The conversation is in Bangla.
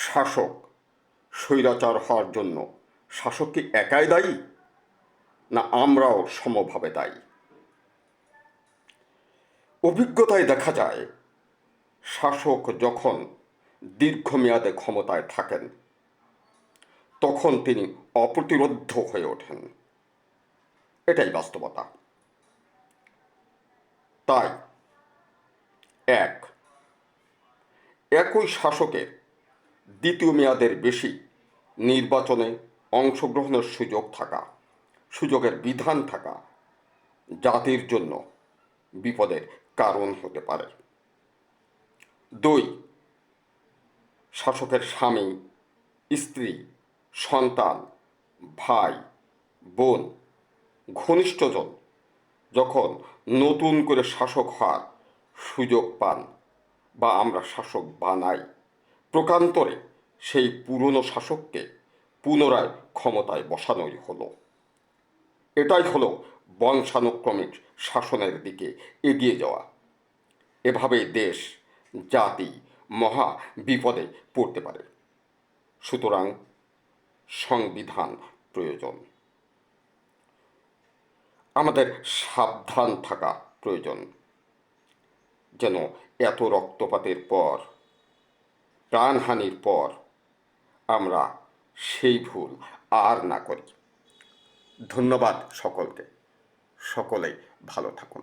শাসক স্বৈরাচার হওয়ার জন্য শাসক কি একাই দায়ী, না আমরাও সমভাবে দায়ী? অভিজ্ঞতায় দেখা যায়, শাসক যখন দীর্ঘমেয়াদে ক্ষমতায় থাকেন তখন তিনি অপ্রতিরোধ্য হয়ে ওঠেন। এটাই বাস্তবতা। তাই এক, একই শাসকের দ্বিতীয় মেয়াদের বেশি নির্বাচনে অংশগ্রহণের সুযোগের বিধান থাকা জাতির জন্য বিপদের কারণ হতে পারে। দুই, শাসকের স্বামী, স্ত্রী, সন্তান, ভাই, বোন, ঘনিষ্ঠজন যখন নতুন করে শাসক হওয়ার সুযোগ পান বা আমরা শাসক বানাই, প্রকান্তরে সেই পুরনো শাসককে পুনরায় ক্ষমতায় বসানোই হলো। এটাই হলো বংশানুক্রমিক শাসনের দিকে এগিয়ে যাওয়া। এভাবেই দেশ, জাতি মহা বিপদে পড়তে পারে। সুতরাং সংবিধান প্রয়োজন। আমাদের সাবধান থাকা প্রয়োজন, যেন এত রক্তপাতের পর, প্রাণহানির পর আমরা সেই ভুল আর না করি। ধন্যবাদ সকলকে। সকলেই ভালো থাকুন।